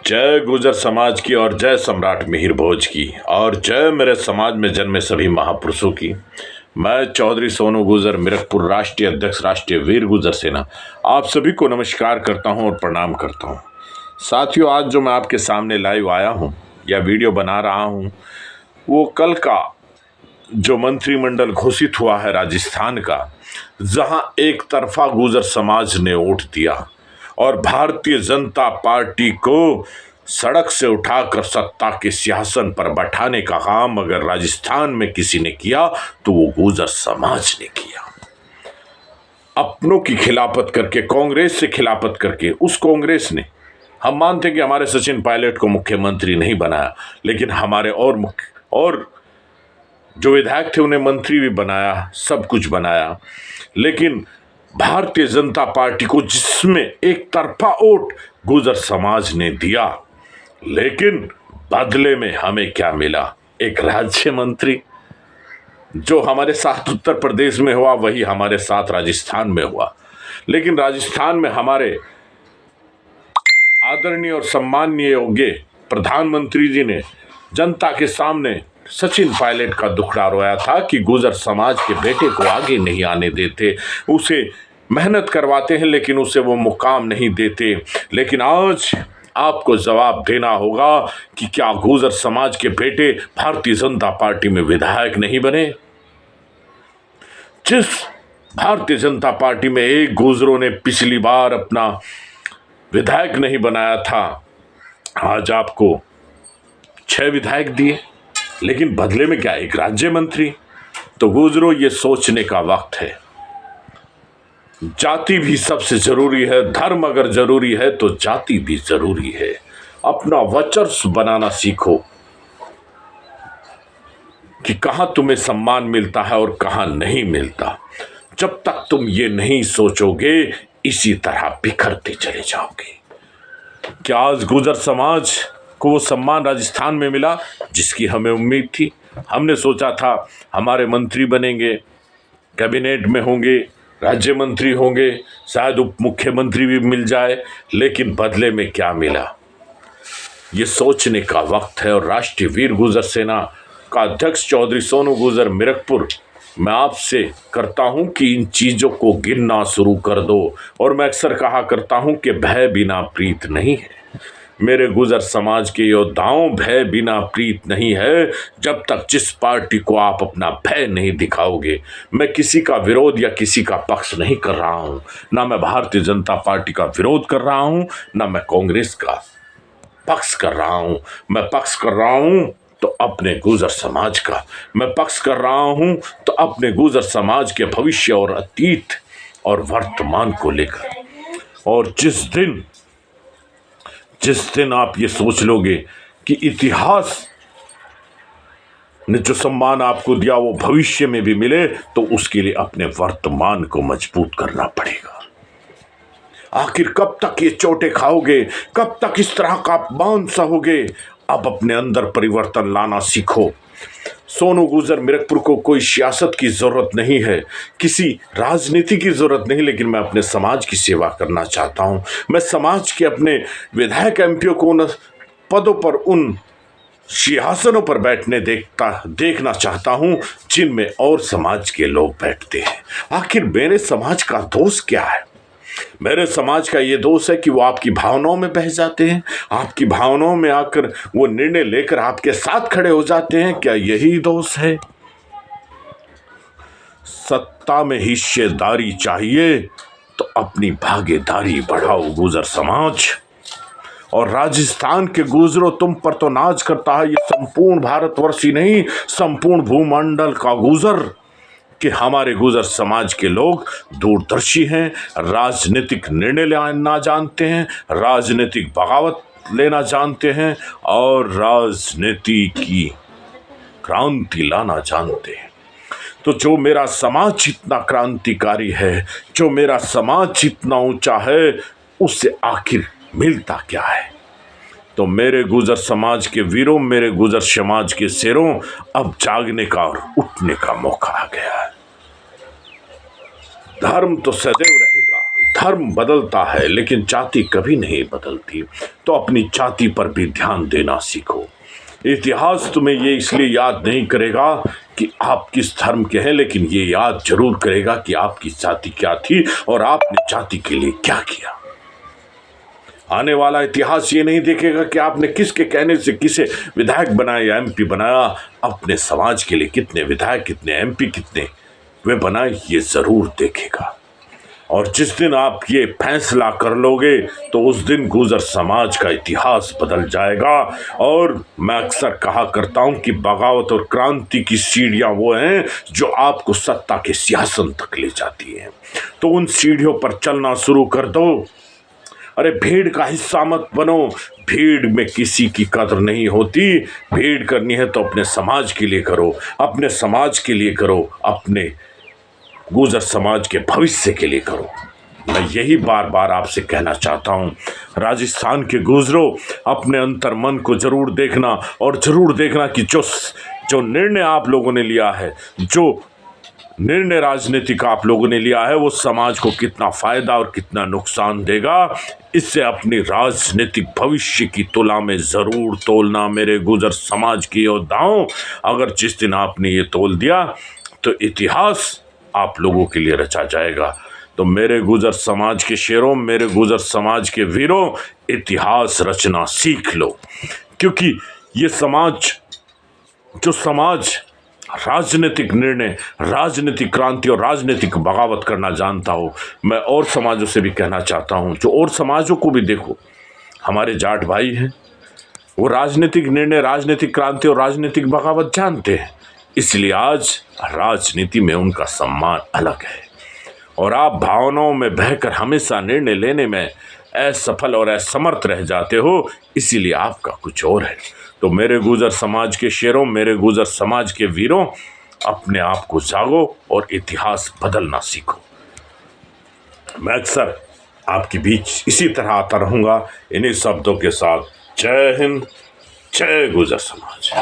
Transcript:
जय गुर्जर समाज की और जय सम्राट मिहिर भोज की और जय मेरे समाज में जन्मे सभी महापुरुषों की। मैं चौधरी सोनू गुर्जर मिरकपुर राष्ट्रीय अध्यक्ष राष्ट्रीय वीर गुर्जर सेना आप सभी को नमस्कार करता हूं और प्रणाम करता हूं। साथियों, आज जो मैं आपके सामने लाइव आया हूं या वीडियो बना रहा हूं वो कल का जो मंत्रिमंडल घोषित हुआ है राजस्थान का, जहां एक तरफा गुर्जर समाज ने वोट दिया और भारतीय जनता पार्टी को सड़क से उठाकर सत्ता के सिंहासन पर बैठाने का काम अगर राजस्थान में किसी ने किया तो वो गुर्जर समाज ने किया। अपनों की खिलाफत करके, कांग्रेस से खिलाफत करके, उस कांग्रेस ने, हम मानते कि हमारे सचिन पायलट को मुख्यमंत्री नहीं बनाया, लेकिन हमारे और जो विधायक थे उन्हें मंत्री भी बनाया, सब कुछ बनाया। लेकिन भारतीय जनता पार्टी को जिसमें एक तरफा वोट गुर्जर समाज ने दिया, लेकिन बदले में हमें क्या मिला? एक राज्य मंत्री। जो हमारे साथ उत्तर प्रदेश में हुआ वही हमारे साथ राजस्थान में हुआ, लेकिन राजस्थान में हमारे आदरणीय और सम्माननीय योग्य प्रधानमंत्री जी ने जनता के सामने सचिन पायलट का दुखड़ा रोया था कि गुर्जर समाज के बेटे को आगे नहीं आने देते, उसे मेहनत करवाते हैं लेकिन उसे वो मुकाम नहीं देते। लेकिन आज आपको जवाब देना होगा कि क्या गुर्जर समाज के बेटे भारतीय जनता पार्टी में विधायक नहीं बने? जिस भारतीय जनता पार्टी में एक गुर्जरों ने पिछली बार अपना विधायक नहीं बनाया था, आज आपको 6 विधायक दिए, लेकिन बदले में क्या? एक राज्य मंत्री। तो गुर्जरों, ये सोचने का वक्त है। जाति भी सबसे जरूरी है, धर्म अगर जरूरी है तो जाति भी जरूरी है। अपना वर्चस्व बनाना सीखो कि कहां तुम्हें सम्मान मिलता है और कहां नहीं मिलता। जब तक तुम ये नहीं सोचोगे, इसी तरह बिखरते चले जाओगे। क्या आज गुर्जर समाज को वो सम्मान राजस्थान में मिला जिसकी हमें उम्मीद थी? हमने सोचा था हमारे मंत्री बनेंगे, कैबिनेट में होंगे, राज्य मंत्री होंगे, शायद उप मुख्यमंत्री भी मिल जाए, लेकिन बदले में क्या मिला? ये सोचने का वक्त है। और राष्ट्रीय वीर गुर्जर सेना का अध्यक्ष चौधरी सोनू गुर्जर मिरकपुर, मैं आपसे करता हूं कि इन चीजों को गिनना शुरू कर दो। और मैं अक्सर कहा करता हूं कि भय बिना प्रीत नहीं है। मेरे गुर्जर समाज के योद्धाओं, भय बिना प्रीत नहीं है। जब तक जिस पार्टी को आप अपना भय नहीं दिखाओगे, मैं किसी का विरोध या किसी का पक्ष नहीं कर रहा हूं, ना मैं भारतीय जनता पार्टी का विरोध कर रहा हूं, ना मैं कांग्रेस का पक्ष कर रहा हूं। मैं पक्ष कर रहा हूं तो अपने गुर्जर समाज का, मैं पक्ष कर रहा हूं तो अपने गुर्जर समाज के भविष्य और अतीत और वर्तमान को लेकर। और जिस दिन आप ये सोच लोगे कि इतिहास ने जो सम्मान आपको दिया वो भविष्य में भी मिले, तो उसके लिए अपने वर्तमान को मजबूत करना पड़ेगा। आखिर कब तक ये चोटें खाओगे? कब तक इस तरह का अपमान सहोगे? अब अपने अंदर परिवर्तन लाना सीखो। सोनू गुर्जर मिरकपुर को कोई सियासत की जरूरत नहीं है, किसी राजनीति की जरूरत नहीं, लेकिन मैं अपने समाज की सेवा करना चाहता हूं। मैं समाज के अपने विधायक एमपीओ को उन पदों पर, उन सिंहासनों पर बैठने देखना चाहता हूं जिनमें और समाज के लोग बैठते हैं। आखिर मेरे समाज का दोष क्या है? मेरे समाज का ये दोष है कि वो आपकी भावनाओं में बह जाते हैं, आपकी भावनाओं में आकर वो निर्णय लेकर आपके साथ खड़े हो जाते हैं। क्या यही दोष है? सत्ता में हिस्सेदारी चाहिए तो अपनी भागीदारी बढ़ाओ गुर्जर समाज। और राजस्थान के गुर्जरों, तुम पर तो नाज करता है ये संपूर्ण भारतवर्ष ही नहीं, संपूर्ण भूमंडल का गुर्जर, कि हमारे गुर्जर समाज के लोग दूरदर्शी हैं, राजनीतिक निर्णय लेना जानते हैं, राजनीतिक बगावत लेना जानते हैं और राजनीति की क्रांति लाना जानते हैं। तो जो मेरा समाज जितना क्रांतिकारी है, जो मेरा समाज जितना ऊंचा है, उससे आखिर मिलता क्या है? तो मेरे गुर्जर समाज के वीरों, मेरे गुर्जर समाज के शेरों, अब जागने का और उठने का मौका आ गया है। धर्म तो सदैव रहेगा, धर्म बदलता है लेकिन जाति कभी नहीं बदलती, तो अपनी जाति पर भी ध्यान देना सीखो। इतिहास तुम्हें ये इसलिए याद नहीं करेगा कि आप किस धर्म के हैं, लेकिन ये याद जरूर करेगा कि आपकी जाति क्या थी और आपने जाति के लिए क्या किया। आने वाला इतिहास ये नहीं देखेगा कि आपने किसके कहने से किसे विधायक बनाया या एमपी बनाया। अपने समाज के लिए कितने विधायक, कितने एमपी, कितने वे बनाए, ये जरूर देखेगा। और जिस दिन आप ये फैसला कर लोगे तो उस दिन गुर्जर समाज का इतिहास बदल जाएगा। और मैं अक्सर कहा करता हूं कि बगावत और क्रांति की सीढ़ियां वो हैं जो आपको सत्ता के सिंहासन तक ले जाती हैं। तो उन सीढ़ियों पर चलना शुरू कर दो। अरे भीड़ का हिस्सा मत बनो। भीड़ में किसी की कदर नहीं होती। भीड़ करनी है तो अपने समाज के लिए करो, अपने समाज के लिए करो, अपने गुर्जर समाज के भविष्य के लिए करो। मैं यही बार बार आपसे कहना चाहता हूँ, राजस्थान के गुर्जरों, अपने अंतर मन को जरूर देखना और जरूर देखना कि जो निर्णय आप लोगों ने लिया है, जो निर्णय राजनीतिक आप लोगों ने लिया है, वो समाज को कितना फायदा और कितना नुकसान देगा। इससे अपनी राजनीतिक भविष्य की तुला में जरूर तोलना मेरे गुर्जर समाज के योद्धाओं। अगर जिस दिन आपने ये तोल दिया तो इतिहास आप लोगों के लिए रचा जाएगा। तो मेरे गुर्जर समाज के शेरों, मेरे गुर्जर समाज के वीरों, इतिहास रचना सीख लो। क्योंकि ये समाज, जो समाज राजनीतिक निर्णय, राजनीतिक क्रांति और राजनीतिक बगावत करना जानता हो, मैं और समाजों से भी कहना चाहता हूँ, जो और समाजों को भी देखो, हमारे जाट भाई हैं, वो राजनीतिक निर्णय, राजनीतिक क्रांति और राजनीतिक बगावत जानते हैं। इसलिए आज राजनीति में उनका सम्मान अलग है। और आप भावनाओं में बहकर हमेशा निर्णय लेने में असफल और असमर्थ रह जाते हो, इसीलिए आपका कुछ और है। तो मेरे गुर्जर समाज के शेरों, मेरे गुर्जर समाज के वीरों, अपने आप को जागो और इतिहास बदलना सीखो। मैं अक्सर आपके बीच इसी तरह आता रहूँगा इन्हीं शब्दों के साथ। जय हिंद, जय गुर्जर समाज।